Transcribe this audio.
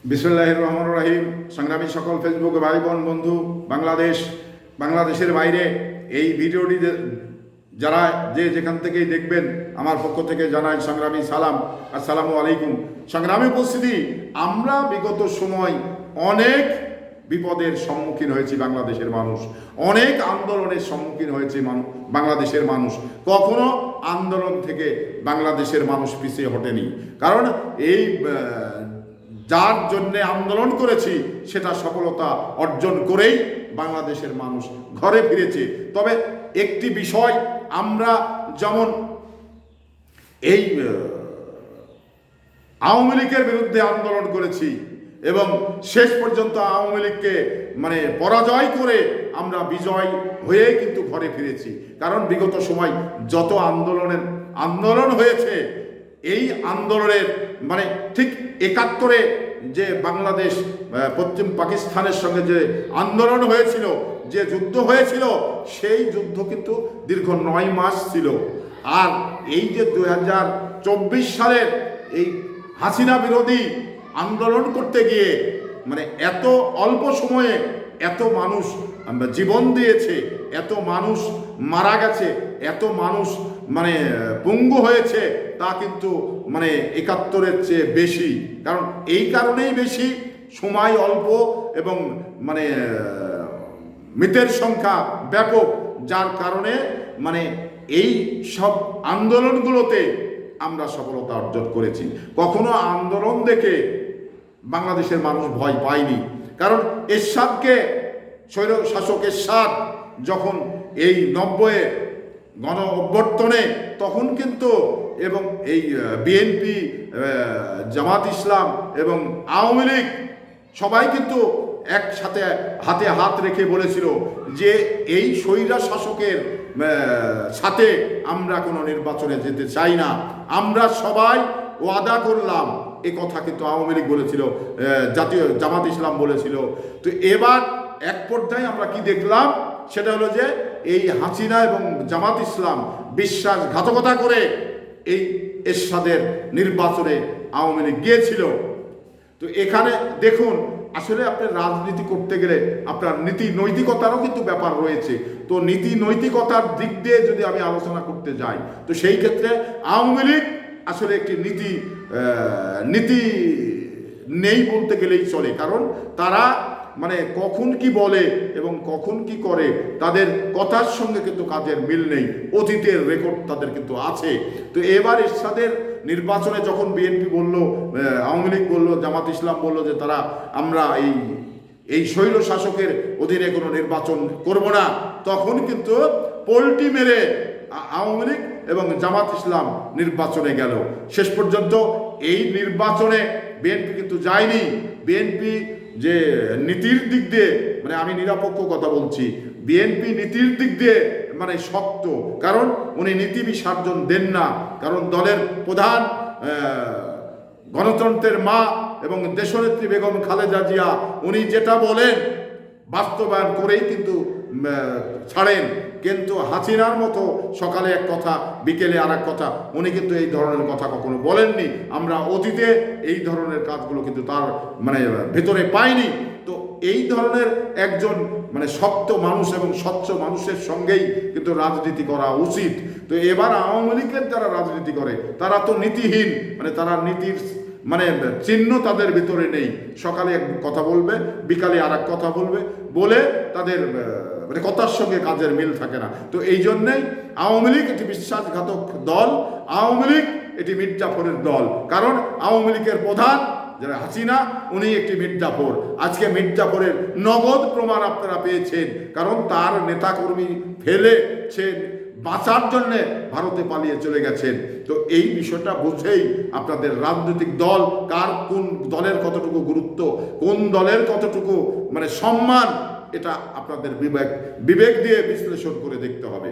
বিসমিল্লাহির রহমানির রহিম। সংগ্রামী সকল ফেসবুক ভাই বোন বন্ধু, বাংলাদেশের বাইরে এই ভিডিওটি যারা যেখান থেকেই দেখবেন, আমার পক্ষ থেকে জানাই সংগ্রামী সালাম, আসসালামু আলাইকুম। সংগ্রামী উপস্থিতি, আমরা বিগত সময় অনেক বিপদের সম্মুখীন হয়েছি বাংলাদেশের মানুষ, অনেক আন্দোলনের সম্মুখীন হয়েছে বাংলাদেশের মানুষ। কখনো আন্দোলন থেকে বাংলাদেশের মানুষ পিছিয়ে হটেনি, কারণ এই যার জন্য আন্দোলন করেছি সেটা সফলতা অর্জন করেই বাংলাদেশের মানুষ ঘরে ফিরেছে। তবে একটি বিষয়, আমরা যেমন এই আওয়ামী লীগের বিরুদ্ধে আন্দোলন করেছি এবং শেষ পর্যন্ত আওয়ামী লীগকে পরাজয় করে আমরা বিজয় হয়ে কিন্তু ঘরে ফিরেছি। কারণ বিগত সময় যত আন্দোলন হয়েছে, এই আন্দোলনের ঠিক ৭১-এ যে বাংলাদেশ পশ্চিম পাকিস্তানের সঙ্গে যে আন্দোলন হয়েছিল, যে যুদ্ধ হয়েছিল, সেই যুদ্ধ কিন্তু দীর্ঘ ৯ মাস ছিল। আর এই যে ২০২৪ সালের এই হাসিনা বিরোধী আন্দোলন করতে গিয়ে এত অল্প সময়ে এত মানুষ জীবন দিয়েছে, এত মানুষ মারা গেছে, এত মানুষ পঙ্গু হয়েছে, তা কিন্তু ৭১-এর চেয়ে বেশি। কারণ এই কারণেই বেশি, সময় অল্প এবং মৃতের সংখ্যা ব্যাপক, যার কারণে এই সব আন্দোলনগুলোতে আমরা সফলতা অর্জন করেছি। কখনো আন্দোলন দেখে বাংলাদেশের মানুষ ভয় পায়নি, কারণ এরশাদকে, স্বৈর শাসক এরশাদ যখন এই ৯০-এ গণ অভ্যর্থনে, তখন কিন্তু এবং এই বিএনপি, জামাত ইসলাম এবং আওয়ামী লীগ সবাই কিন্তু একসাথে হাতে হাত রেখে বলেছিল যে এই স্বৈরা শাসকের সাথে আমরা কোনো নির্বাচনে যেতে চাই না। আমরা সবাই ওয়াদা করলাম, এ কথা কিন্তু আওয়ামী লীগ বলেছিল, জাতীয় জামাত ইসলাম বলেছিল। তো এবার এক পর্যায়ে আমরা কি দেখলাম, সেটা হলো যে এই হাসিনা এবং জামাত ইসলাম বিশ্বাসঘাতকতা করে এই এরশাদের নির্বাচনে আওয়ামী লীগ গিয়েছিল। তো এখানে দেখুন, আসলে আপনি রাজনীতি করতে গেলে আপনার নীতি নৈতিকতারও কিন্তু ব্যাপার রয়েছে। তো নীতি নৈতিকতার দিক দিয়ে যদি আমি আলোচনা করতে যাই, তো সেই ক্ষেত্রে আওয়ামী লীগ আসলে একটি নীতি নেই বলতে গেলেই চলে। কারণ তারা কখন কি বলে এবং কখন কি করে, তাদের কথার সঙ্গে কিন্তু কাজের মিল নেই। অতীতের রেকর্ড তাদের কিন্তু আছে। তো এবার এরশাদের নির্বাচনে যখন বিএনপি বলল, আওয়ামী লীগ বলল, জামাত ইসলাম বলল যে আমরা এই স্বৈর শাসকের অধীনে কোনো নির্বাচন করব না, তখন কিন্তু পোল্টি মেরে আওয়ামী লীগ এবং জামাত ইসলাম নির্বাচনে গেল। শেষ পর্যন্ত এই নির্বাচনে বিএনপি কিন্তু যায়নি। বিএনপি যে নীতির দিক দিয়ে, আমি নিরপেক্ষ কথা বলছি, বিএনপি নীতির দিক দিয়ে শক্ত, কারণ উনি নীতি বিসর্জন দেন না। কারণ দলের প্রধান, গণতন্ত্রের মা এবং দেশনেত্রী বেগম খালেদা জিয়া, উনি যেটা বলেন বাস্তবায়ন করেই কিন্তু ছাড়েন। কিন্তু হাসিনার মতো সকালে এক কথা, বিকেলে আর এক কথা, উনি কিন্তু এই ধরনের কথা কখনো বলেননি। আমরা অতীতে এই ধরনের কাজগুলো কিন্তু তার ভেতরে পাইনি। তো এই ধরনের একজন শক্ত মানুষ এবং স্বচ্ছ মানুষের সঙ্গেই কিন্তু রাজনীতি করা উচিত। তো এবার আওয়ামী লীগের যারা রাজনীতি করে, তারা তো নীতিহীন, তারা নীতির চিহ্ন তাদের ভিতরে নেই। সকালে এক কথা বলবে, বিকালে আর এক কথা বলবে, বলে তাদের কথার সঙ্গে কাজের মিল থাকে না। তো এই জন্যেই আওয়ামী লীগ একটি বিশ্বাসঘাতক দল, আওয়ামী লীগ এটি মির্জাফরের দল। কারণ আওয়ামী লীগের প্রধান যারা হাসিনা, উনি একটি মির্জাফর। আজকে মির্জাফরের নগদ প্রমাণ আপনারা পেয়েছেন, কারণ তার নেতাকর্মী ফেলেছেন, বাঁচার জন্য ভারতে পালিয়ে চলে গেছেন। তো এই বিষয়টা বুঝেই আপনাদের রাজনৈতিক দল, কোন দলের কতটুকু গুরুত্ব, কোন দলের কতটুকু সম্মান, এটা আপনাদের বিবেক দিয়ে বিশ্লেষণ করে দেখতে হবে।